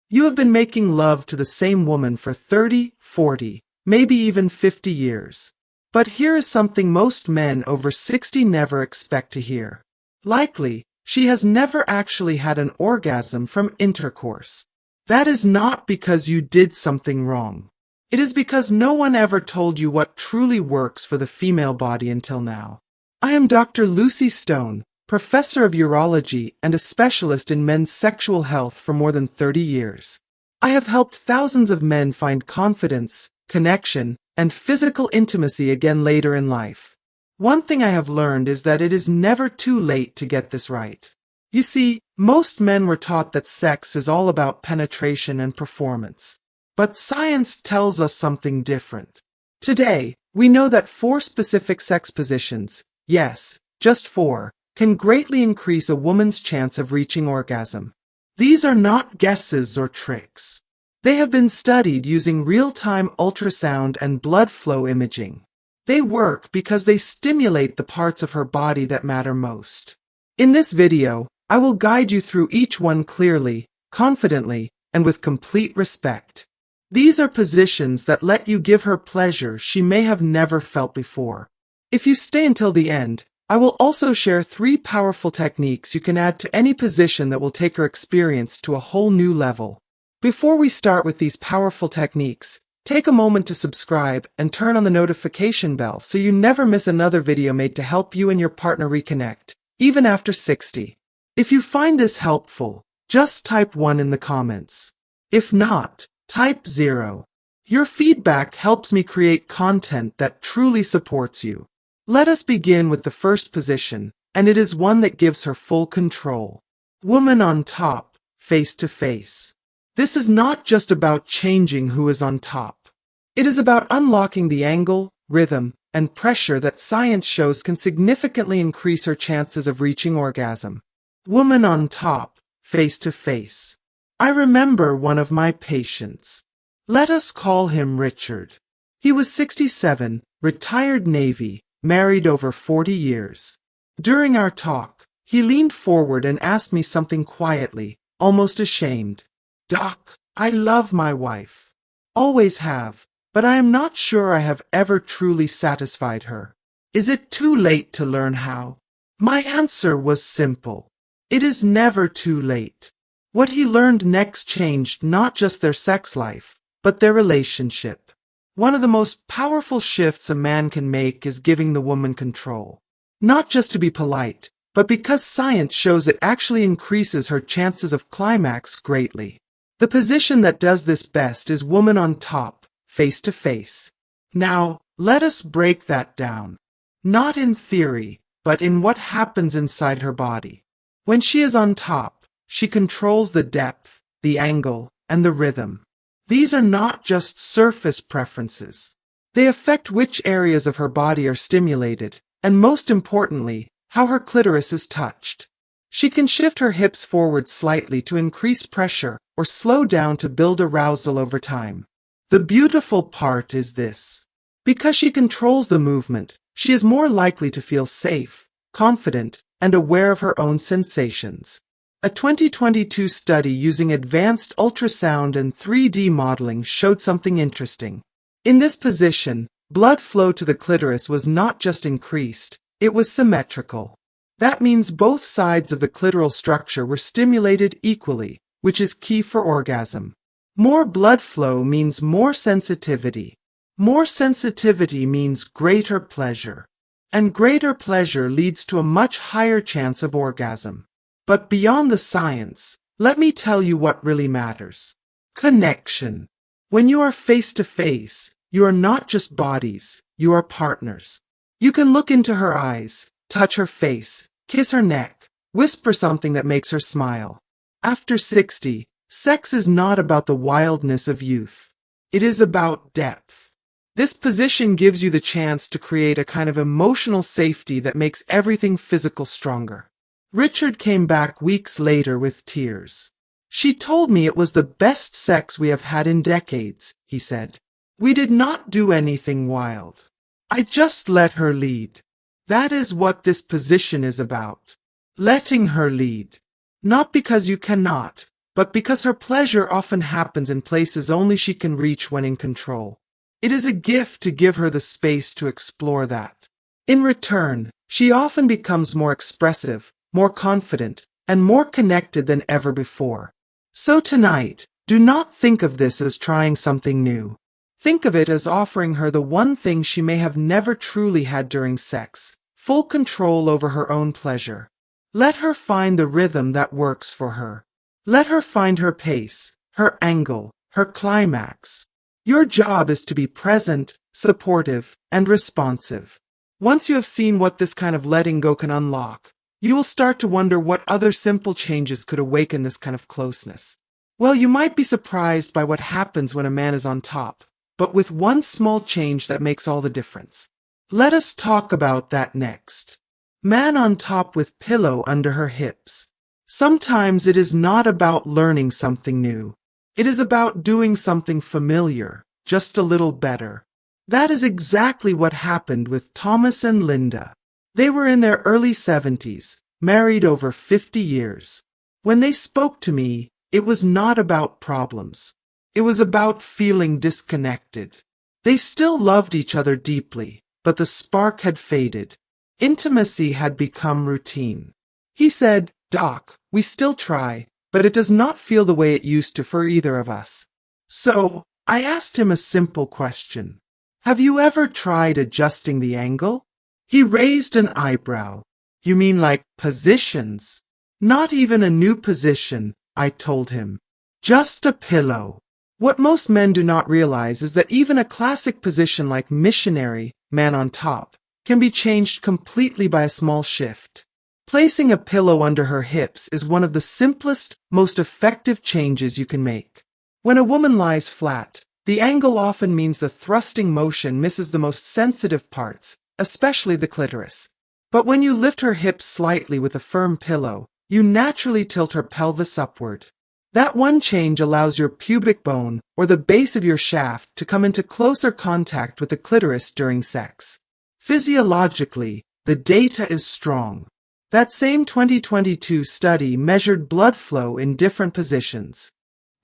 You have been making love to the same woman for 30, 40, maybe even 50 years. But here is something most men over 60 never expect to hear. Likely, she has never actually had an orgasm from intercourse. That is not because you did something wrong. It is because no one ever told you what truly works for the female body until now. I am Dr. Lucy Stone, professor of urology and a specialist in men's sexual health for more than 30 years. I have helped thousands of men find confidence, connection, and physical intimacy again later in life. One thing I have learned is that it is never too late to get this right. You see, most men were taught that sex is all about penetration and performance. But science tells us something different. Today, we know that 4 specific sex positions, yes, just 4, can greatly increase a woman's chance of reaching orgasm. These are not guesses or tricks. They have been studied using real-time ultrasound and blood flow imaging. They work because they stimulate the parts of her body that matter most. In this video, I will guide you through each one clearly, confidently, and with complete respect. These are positions that let you give her pleasure she may have never felt before. If you stay until the end, I will also share 3 powerful techniques you can add to any position that will take her experience to a whole new level. Before we start with these powerful techniques, take a moment to subscribe and turn on the notification bell so you never miss another video made to help you and your partner reconnect, even after 60. If you find this helpful, just type 1 in the comments. If not, type 0. Your feedback helps me create content that truly supports you. Let us begin with the first position, and it is one that gives her full control. Woman on top, face to face. This is not just about changing who is on top. It is about unlocking the angle, rhythm, and pressure that science shows can significantly increase her chances of reaching orgasm. Woman on top, face to face. I remember one of my patients. Let us call him Richard. He was 67, retired Navy, married over 40 years. During our talk, he leaned forward and asked me something quietly, almost ashamed. Doc, I love my wife. Always have, but I am not sure I have ever truly satisfied her. Is it too late to learn how? My answer was simple. It is never too late. What he learned next changed not just their sex life, but their relationship. One of the most powerful shifts a man can make is giving the woman control. Not just to be polite, but because science shows it actually increases her chances of climax greatly. The position that does this best is woman on top, face to face. Now, let us break that down. Not in theory, but in what happens inside her body. When she is on top, she controls the depth, the angle, and the rhythm. These are not just surface preferences. They affect which areas of her body are stimulated, and most importantly, how her clitoris is touched. She can shift her hips forward slightly to increase pressure, or slow down to build arousal over time. The beautiful part is this. Because she controls the movement, she is more likely to feel safe, confident, and aware of her own sensations. A 2022 study using advanced ultrasound and 3D modeling showed something interesting. In this position, blood flow to the clitoris was not just increased, it was symmetrical. That means both sides of the clitoral structure were stimulated equally, which is key for orgasm. More blood flow means more sensitivity. More sensitivity means greater pleasure. And greater pleasure leads to a much higher chance of orgasm. But beyond the science, let me tell you what really matters. Connection. When you are face to face, you are not just bodies, you are partners. You can look into her eyes, touch her face, kiss her neck, whisper something that makes her smile. After 60, sex is not about the wildness of youth. It is about depth. This position gives you the chance to create a kind of emotional safety that makes everything physical stronger. Richard came back weeks later with tears. She told me it was the best sex we have had in decades, he said. We did not do anything wild. I just let her lead. That is what this position is about. Letting her lead. Not because you cannot, but because her pleasure often happens in places only she can reach when in control. It is a gift to give her the space to explore that. In return, she often becomes more expressive, more confident, and more connected than ever before. So tonight, do not think of this as trying something new. Think of it as offering her the one thing she may have never truly had during sex: full control over her own pleasure. Let her find the rhythm that works for her. Let her find her pace, her angle, her climax. Your job is to be present, supportive, and responsive. Once you have seen what this kind of letting go can unlock, you will start to wonder what other simple changes could awaken this kind of closeness. Well, you might be surprised by what happens when a man is on top, but with one small change that makes all the difference. Let us talk about that next. Man on top with pillow under her hips. Sometimes it is not about learning something new. It is about doing something familiar, just a little better. That is exactly what happened with Thomas and Linda. They were in their early 70s, married over 50 years. When they spoke to me, it was not about problems. It was about feeling disconnected. They still loved each other deeply, but the spark had faded. Intimacy had become routine. He said, "Doc, we still try, but it does not feel the way it used to for either of us." So, I asked him a simple question. "Have you ever tried adjusting the angle?" He raised an eyebrow. "You mean like positions?" "Not even a new position," I told him. "Just a pillow." What most men do not realize is that even a classic position like missionary, man on top, can be changed completely by a small shift. Placing a pillow under her hips is one of the simplest, most effective changes you can make. When a woman lies flat, the angle often means the thrusting motion misses the most sensitive parts, especially the clitoris. But when you lift her hips slightly with a firm pillow, you naturally tilt her pelvis upward. That one change allows your pubic bone, or the base of your shaft, to come into closer contact with the clitoris during sex. Physiologically, the data is strong. That same 2022 study measured blood flow in different positions.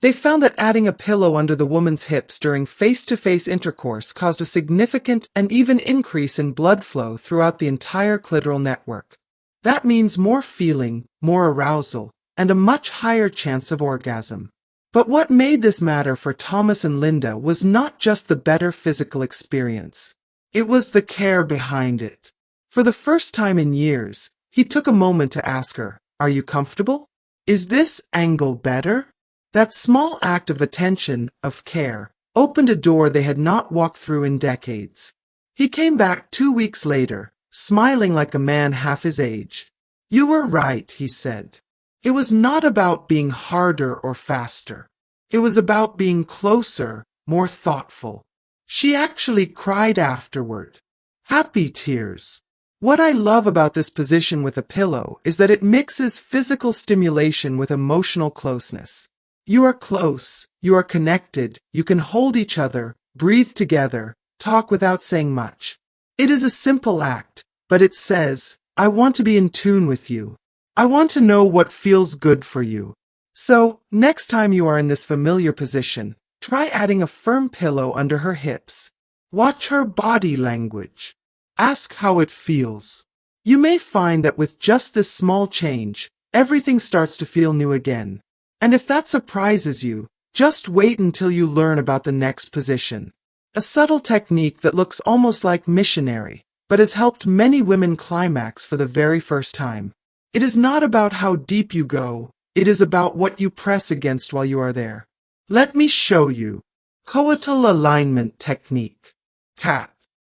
They found that adding a pillow under the woman's hips during face-to-face intercourse caused a significant and even increase in blood flow throughout the entire clitoral network. That means more feeling, more arousal, and a much higher chance of orgasm. But what made this matter for Thomas and Linda was not just the better physical experience. It was the care behind it. For the first time in years, he took a moment to ask her, "Are you comfortable? Is this angle better?" That small act of attention, of care, opened a door they had not walked through in decades. He came back 2 weeks later, smiling like a man half his age. "You were right," he said. "It was not about being harder or faster. It was about being closer, more thoughtful." She actually cried afterward. Happy tears. What I love about this position with a pillow is that it mixes physical stimulation with emotional closeness. You are close, you are connected, you can hold each other, breathe together, talk without saying much. It is a simple act, but it says, "I want to be in tune with you. I want to know what feels good for you." So, next time you are in this familiar position, try adding a firm pillow under her hips. Watch her body language. Ask how it feels. You may find that with just this small change, everything starts to feel new again. And if that surprises you, just wait until you learn about the next position. A subtle technique that looks almost like missionary, but has helped many women climax for the very first time. It is not about how deep you go, it is about what you press against while you are there. Let me show you. Coital alignment technique. CAT.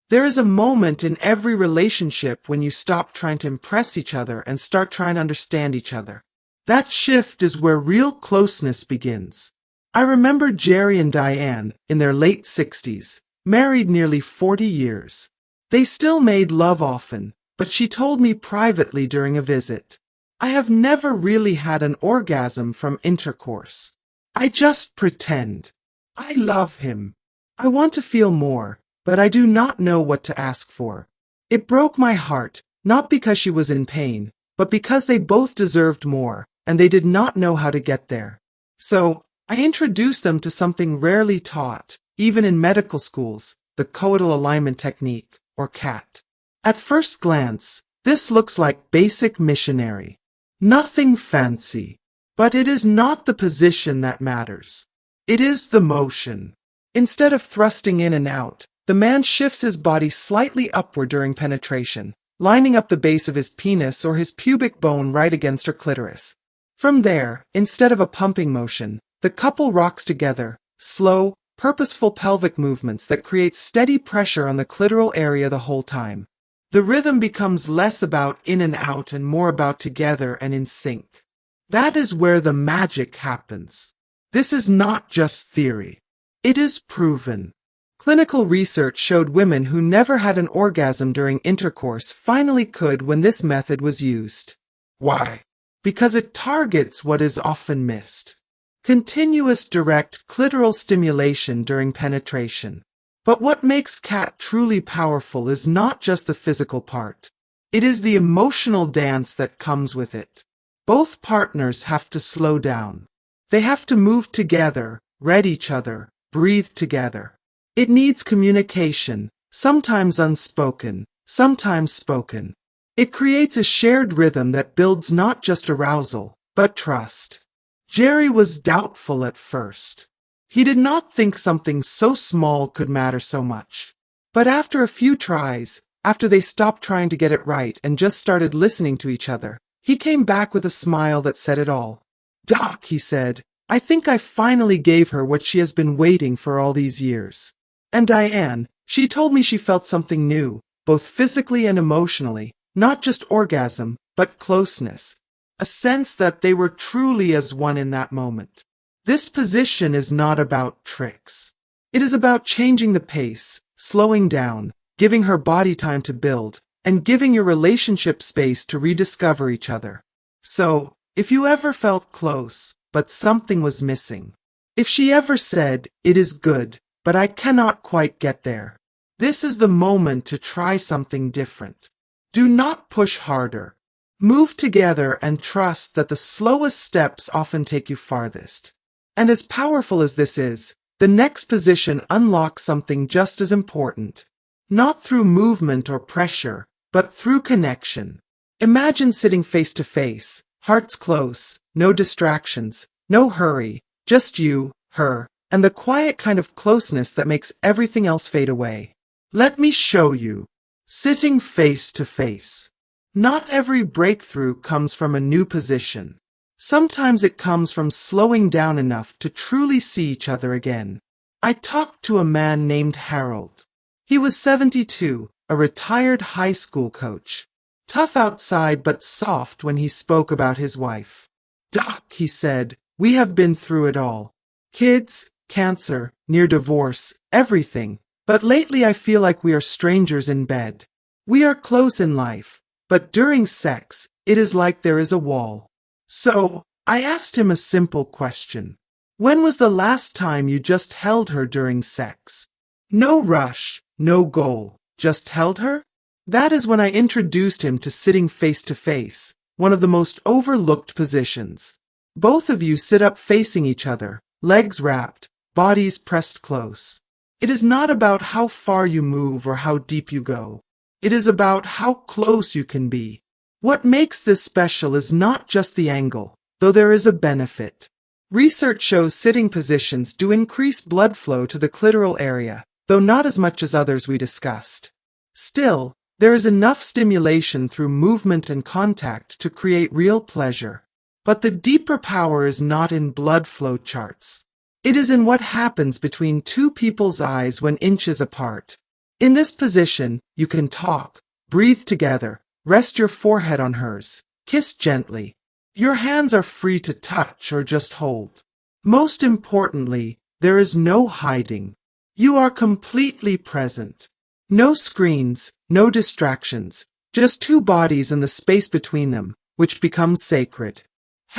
There is a moment in every relationship when you stop trying to impress each other and start trying to understand each other. That shift is where real closeness begins. I remember Jerry and Diane, in their late 60s, married nearly 40 years. They still made love often, but she told me privately during a visit, "I have never really had an orgasm from intercourse. I just pretend. I love him. I want to feel more, but I do not know what to ask for." It broke my heart, not because she was in pain, but because they both deserved more, and they did not know how to get there. So, I introduced them to something rarely taught, even in medical schools, the coital alignment technique, or CAT. At first glance, this looks like basic missionary. Nothing fancy. But it is not the position that matters. It is the motion. Instead of thrusting in and out, the man shifts his body slightly upward during penetration, lining up the base of his penis or his pubic bone right against her clitoris. From there, instead of a pumping motion, the couple rocks together, slow, purposeful pelvic movements that create steady pressure on the clitoral area the whole time. The rhythm becomes less about in and out and more about together and in sync. That is where the magic happens. This is not just theory. It is proven. Clinical research showed women who never had an orgasm during intercourse finally could when this method was used. Why? Because it targets what is often missed. Continuous direct clitoral stimulation during penetration. But what makes CAT truly powerful is not just the physical part. It is the emotional dance that comes with it. Both partners have to slow down. They have to move together, read each other, breathe together. It needs communication, sometimes unspoken, sometimes spoken. It creates a shared rhythm that builds not just arousal, but trust. Jerry was doubtful at first. He did not think something so small could matter so much. But after a few tries, after they stopped trying to get it right and just started listening to each other, he came back with a smile that said it all. "Doc," he said, "I think I finally gave her what she has been waiting for all these years." And Diane, she told me she felt something new, both physically and emotionally, not just orgasm, but closeness. A sense that they were truly as one in that moment. This position is not about tricks. It is about changing the pace, slowing down, giving her body time to build, and giving your relationship space to rediscover each other. So, if you ever felt close, but something was missing, if she ever said, "It is good, but I cannot quite get there," this is the moment to try something different. Do not push harder. Move together and trust that the slowest steps often take you farthest. And as powerful as this is, the next position unlocks something just as important. Not through movement or pressure, but through connection. Imagine sitting face to face, hearts close, no distractions, no hurry, just you, her, and the quiet kind of closeness that makes everything else fade away. Let me show you. Sitting face to face. Not every breakthrough comes from a new position. Sometimes it comes from slowing down enough to truly see each other again. I talked to a man named Harold. He was 72, a retired high school coach. Tough outside but soft when he spoke about his wife. "Doc," he said, "we have been through it all. Kids, cancer, near divorce, everything. But lately I feel like we are strangers in bed. We are close in life, but during sex, it is like there is a wall." So, I asked him a simple question. When was the last time you just held her during sex? No rush, no goal, just held her? That is when I introduced him to sitting face to face, one of the most overlooked positions. Both of you sit up facing each other, legs wrapped, bodies pressed close. It is not about how far you move or how deep you go. It is about how close you can be. What makes this special is not just the angle, though there is a benefit. Research shows sitting positions do increase blood flow to the clitoral area, though not as much as others we discussed. Still, there is enough stimulation through movement and contact to create real pleasure. But the deeper power is not in blood flow charts. It is in what happens between two people's eyes when inches apart. In this position, you can talk, breathe together, rest your forehead on hers, kiss gently. Your hands are free to touch or just hold. Most importantly, there is no hiding. You are completely present. No screens, no distractions, just two bodies and the space between them, which becomes sacred.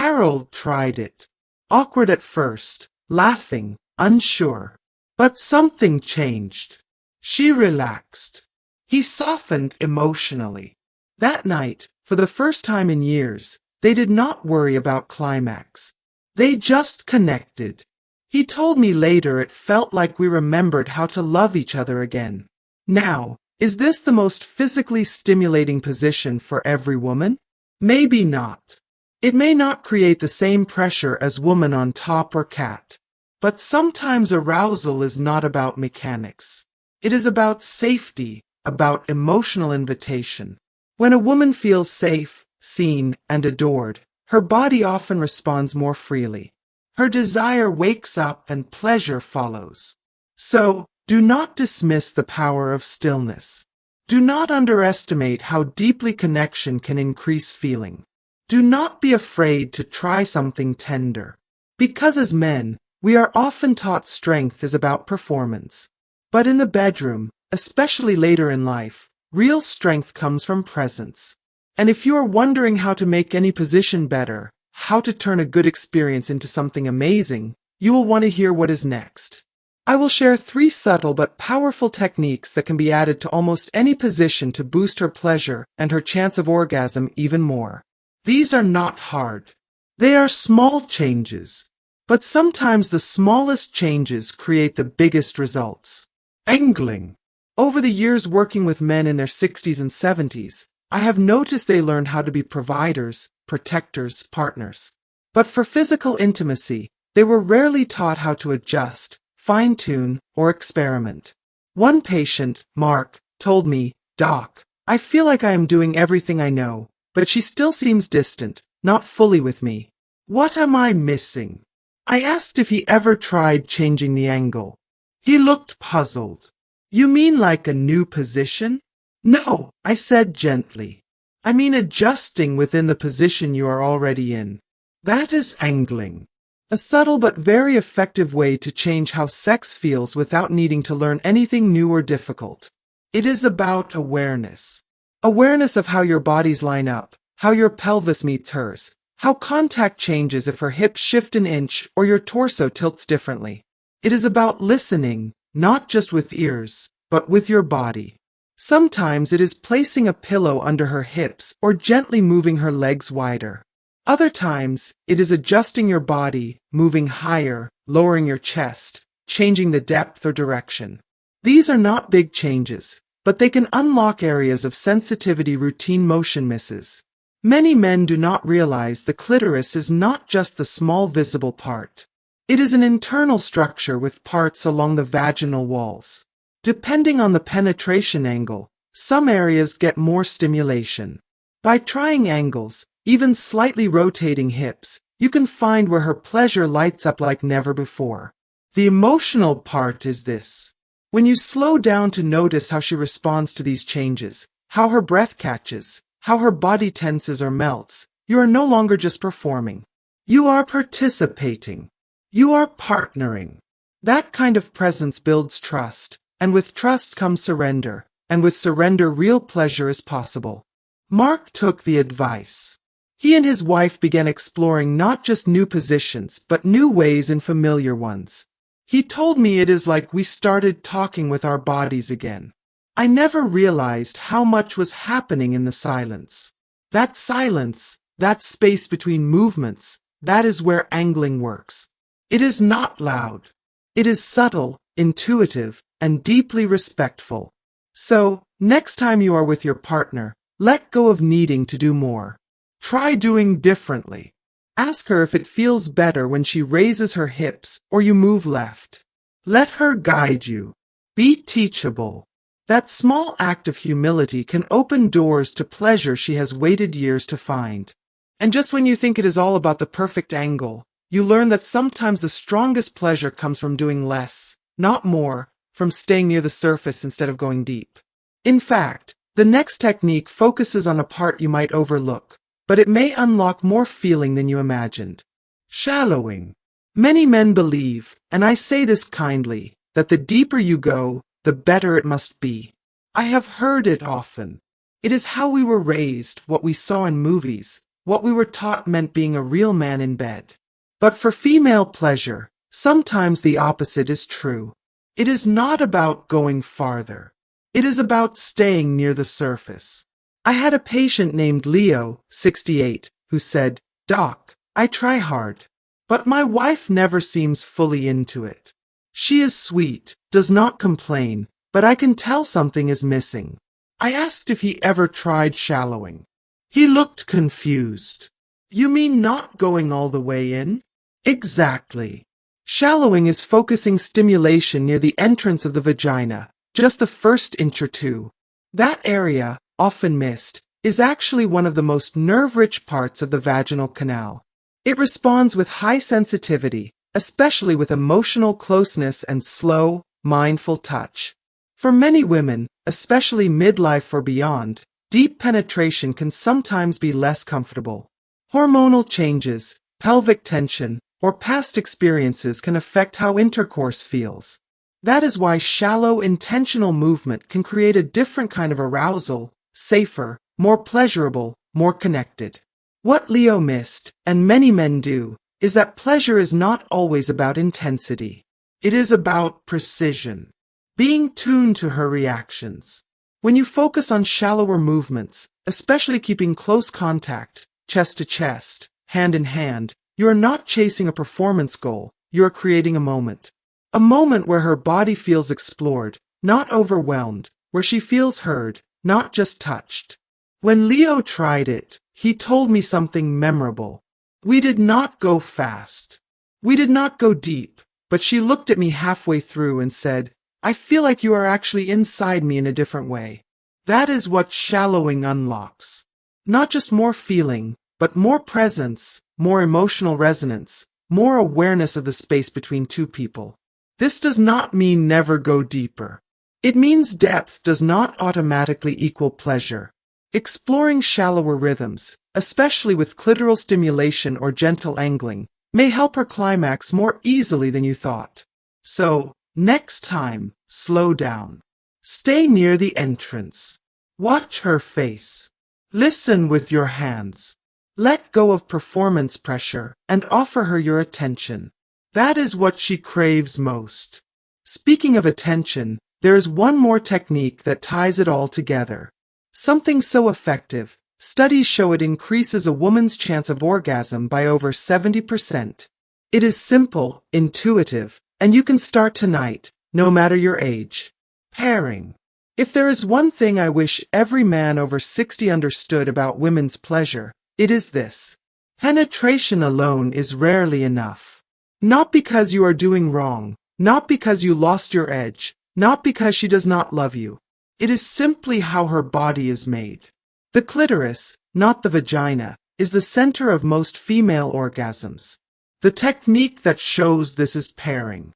Harold tried it. Awkward at first, laughing, unsure. But something changed. She relaxed. He softened emotionally. That night, for the first time in years, they did not worry about climax. They just connected. He told me later it felt like we remembered how to love each other again. Now, is this the most physically stimulating position for every woman? Maybe not. It may not create the same pressure as woman on top or cat. But sometimes arousal is not about mechanics. It is about safety, about emotional invitation. When a woman feels safe, seen, and adored, her body often responds more freely. Her desire wakes up and pleasure follows. So, do not dismiss the power of stillness. Do not underestimate how deeply connection can increase feeling. Do not be afraid to try something tender. Because as men, we are often taught strength is about performance. But in the bedroom, especially later in life, real strength comes from presence. And if you are wondering how to make any position better, how to turn a good experience into something amazing, you will want to hear what is next. I will share 3 subtle but powerful techniques that can be added to almost any position to boost her pleasure and her chance of orgasm even more. These are not hard. They are small changes. But sometimes the smallest changes create the biggest results. Angling. Over the years working with men in their 60s and 70s, I have noticed they learned how to be providers, protectors, partners. But for physical intimacy, they were rarely taught how to adjust, fine-tune, or experiment. One patient, Mark, told me, "Doc, I feel like I am doing everything I know, but she still seems distant, not fully with me. What am I missing?" I asked if he ever tried changing the angle. He looked puzzled. "You mean like a new position?" "No," I said gently. "I mean adjusting within the position you are already in. That is angling. A subtle but very effective way to change how sex feels without needing to learn anything new or difficult. It is about awareness. Awareness of how your bodies line up, how your pelvis meets hers, how contact changes if her hips shift an inch or your torso tilts differently. It is about listening, not just with ears, but with your body. Sometimes it is placing a pillow under her hips or gently moving her legs wider. Other times, it is adjusting your body, moving higher, lowering your chest, changing the depth or direction. These are not big changes, but they can unlock areas of sensitivity routine motion misses. Many men do not realize the clitoris is not just the small visible part. It is an internal structure with parts along the vaginal walls. Depending on the penetration angle, some areas get more stimulation. By trying angles, even slightly rotating hips, you can find where her pleasure lights up like never before. The emotional part is this. When you slow down to notice how she responds to these changes, how her breath catches, how her body tenses or melts, you are no longer just performing. You are participating. You are partnering. That kind of presence builds trust, and with trust comes surrender, and with surrender real pleasure is possible. Mark took the advice. He and his wife began exploring not just new positions, but new ways and familiar ones. He told me it is like we started talking with our bodies again. I never realized how much was happening in the silence. That silence, that space between movements, that is where angling works. It is not loud. It is subtle, intuitive, and deeply respectful. So, next time you are with your partner, let go of needing to do more. Try doing differently. Ask her if it feels better when she raises her hips or you move left. Let her guide you. Be teachable. That small act of humility can open doors to pleasure she has waited years to find. And just when you think it is all about the perfect angle, you learn that sometimes the strongest pleasure comes from doing less, not more, from staying near the surface instead of going deep. In fact, the next technique focuses on a part you might overlook, but it may unlock more feeling than you imagined. Shallowing. Many men believe, and I say this kindly, that the deeper you go, the better it must be. I have heard it often. It is how we were raised, what we saw in movies, what we were taught meant being a real man in bed. But for female pleasure, sometimes the opposite is true. It is not about going farther. It is about staying near the surface. I had a patient named Leo, 68, who said, "Doc, I try hard. But my wife never seems fully into it. She is sweet, does not complain, but I can tell something is missing. I asked if he ever tried shallowing. He looked confused. You mean not going all the way in? Exactly. Shallowing is focusing stimulation near the entrance of the vagina, just the first inch or two. That area, often missed, is actually one of the most nerve-rich parts of the vaginal canal. It responds with high sensitivity, especially with emotional closeness and slow, mindful touch. For many women, especially midlife or beyond, deep penetration can sometimes be less comfortable. Hormonal changes, pelvic tension, or past experiences can affect how intercourse feels. That is why shallow, intentional movement can create a different kind of arousal, safer, more pleasurable, more connected. What Leo missed, and many men do, is that pleasure is not always about intensity. It is about precision. Being tuned to her reactions. When you focus on shallower movements, especially keeping close contact, chest to chest, hand in hand, you are not chasing a performance goal, you are creating a moment. A moment where her body feels explored, not overwhelmed, where she feels heard, not just touched. When Leo tried it, he told me something memorable. We did not go fast. We did not go deep, but she looked at me halfway through and said, I feel like you are actually inside me in a different way. That is what shallowing unlocks. Not just more feeling, but more presence, more emotional resonance, more awareness of the space between two people. This does not mean never go deeper. It means depth does not automatically equal pleasure. Exploring shallower rhythms, especially with clitoral stimulation or gentle angling, may help her climax more easily than you thought. So, next time, slow down. Stay near the entrance. Watch her face. Listen with your hands. Let go of performance pressure and offer her your attention. That is what she craves most. Speaking of attention, there is one more technique that ties it all together. Something so effective, studies show it increases a woman's chance of orgasm by over 70%. It is simple, intuitive, and you can start tonight, no matter your age. Pairing. If there is one thing I wish every man over 60 understood about women's pleasure, it is this. Penetration alone is rarely enough. Not because you are doing wrong, not because you lost your edge, not because she does not love you. It is simply how her body is made. The clitoris, not the vagina, is the center of most female orgasms. The technique that shows this is pairing.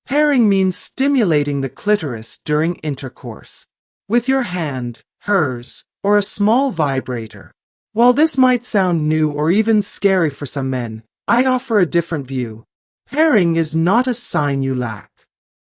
Pairing means stimulating the clitoris during intercourse. With your hand, hers, or a small vibrator. While this might sound new or even scary for some men, I offer a different view. Pairing is not a sign you lack.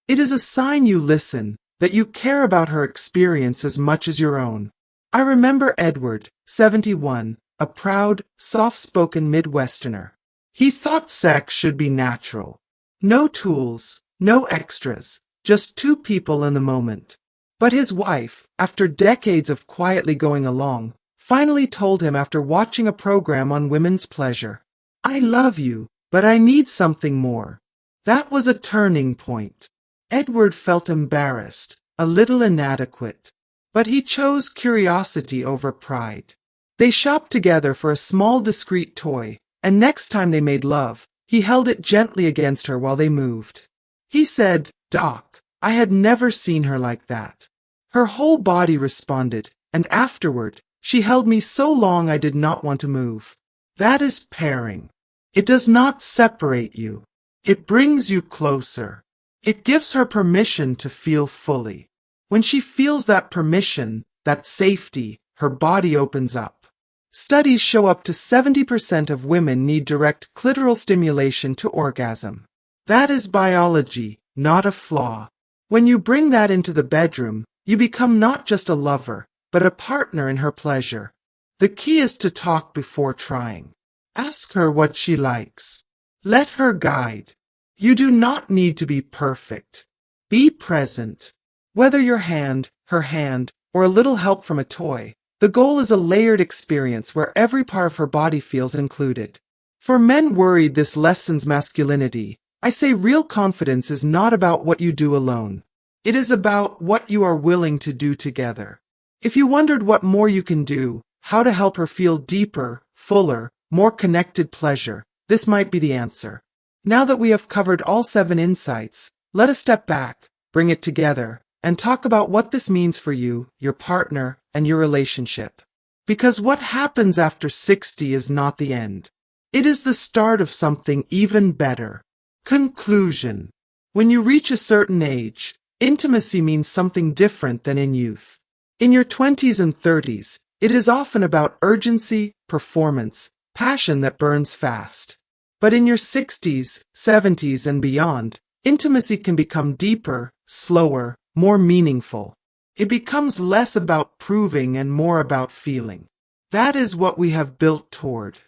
It is a sign you listen, that you care about her experience as much as your own. I remember Edward, 71, a proud, soft-spoken Midwesterner. He thought sex should be natural. No tools, no extras, just two people in the moment. But his wife, after decades of quietly going along, finally told him after watching a program on women's pleasure, I love you, but I need something more. That was a turning point. Edward felt embarrassed, a little inadequate. But he chose curiosity over pride. They shopped together for a small discreet toy, and next time they made love, he held it gently against her while they moved. He said, Doc, I had never seen her like that. Her whole body responded, and afterward, she held me so long I did not want to move. That is pairing. It does not separate you. It brings you closer. It gives her permission to feel fully. When she feels that permission, that safety, her body opens up. Studies show up to 70% of women need direct clitoral stimulation to orgasm. That is biology, not a flaw. When you bring that into the bedroom, you become not just a lover, but a partner in her pleasure. The key is to talk before trying. Ask her what she likes. Let her guide. You do not need to be perfect. Be present. Whether your hand, her hand, or a little help from a toy, the goal is a layered experience where every part of her body feels included. For men worried this lessens masculinity, I say real confidence is not about what you do alone. It is about what you are willing to do together. If you wondered what more you can do, how to help her feel deeper, fuller, more connected pleasure, this might be the answer. Now that we have covered all 7 insights, let us step back, bring it together, and talk about what this means for you, your partner, and your relationship. Because what happens after 60 is not the end. It is the start of something even better. Conclusion. When you reach a certain age, intimacy means something different than in youth. In your 20s and 30s, it is often about urgency, performance, passion that burns fast. But in your 60s, 70s, and beyond, intimacy can become deeper, slower, more meaningful. It becomes less about proving and more about feeling. That is what we have built toward.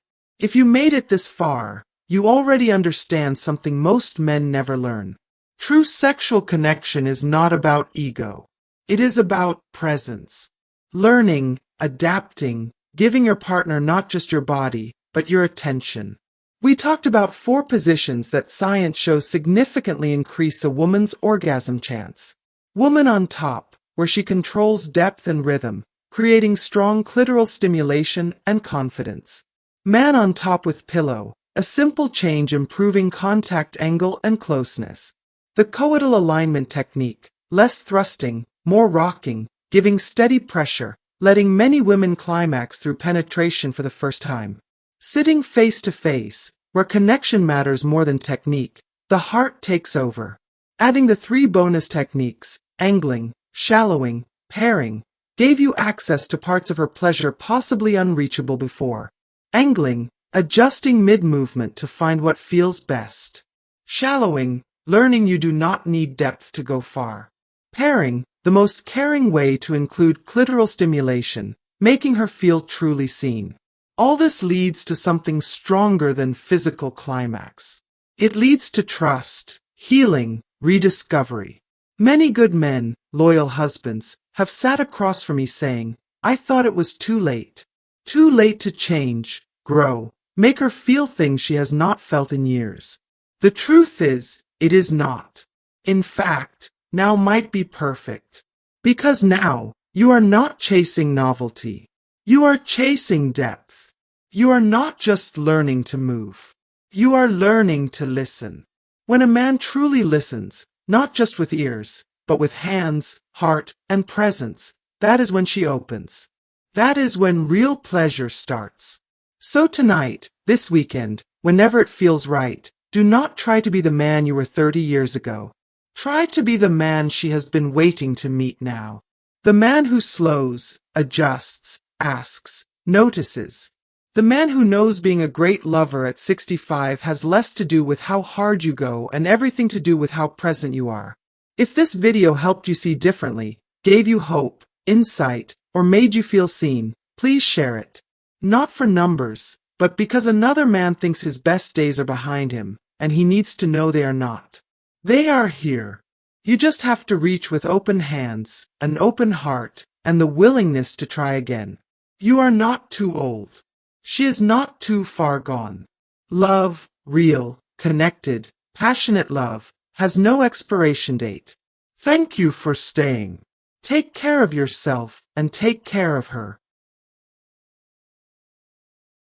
If you made it this far, you already understand something most men never learn. True sexual connection is not about ego. It is about presence. Learning, adapting, giving your partner not just your body, but your attention. We talked about 4 positions that science shows significantly increase a woman's orgasm chance. Woman on top, where she controls depth and rhythm, creating strong clitoral stimulation and confidence. Man on top with pillow, a simple change improving contact angle and closeness. The coital alignment technique, less thrusting, more rocking, giving steady pressure, letting many women climax through penetration for the first time. Sitting face to face, where connection matters more than technique, the heart takes over. Adding the 3 bonus techniques, angling, shallowing, pairing, gave you access to parts of her pleasure possibly unreachable before. Angling, adjusting mid-movement to find what feels best. Shallowing, learning you do not need depth to go far. Pairing, the most caring way to include clitoral stimulation, making her feel truly seen. All this leads to something stronger than physical climax. It leads to trust, healing, rediscovery. Many good men, loyal husbands, have sat across from me saying, I thought it was too late. Too late to change, grow, make her feel things she has not felt in years. The truth is, it is not. In fact, now might be perfect. Because now, you are not chasing novelty. You are chasing depth. You are not just learning to move. You are learning to listen. When a man truly listens, not just with ears, but with hands, heart, and presence, that is when she opens. That is when real pleasure starts. So tonight, this weekend, whenever it feels right, do not try to be the man you were 30 years ago. Try to be the man she has been waiting to meet now. The man who slows, adjusts, asks, notices. The man who knows being a great lover at 65 has less to do with how hard you go and everything to do with how present you are. If this video helped you see differently, gave you hope, insight, or made you feel seen, please share it. Not for numbers, but because another man thinks his best days are behind him, and he needs to know they are not. They are here. You just have to reach with open hands, an open heart, and the willingness to try again. You are not too old. She is not too far gone. Love, real, connected, passionate love, has no expiration date. Thank you for staying. Take care of yourself and take care of her.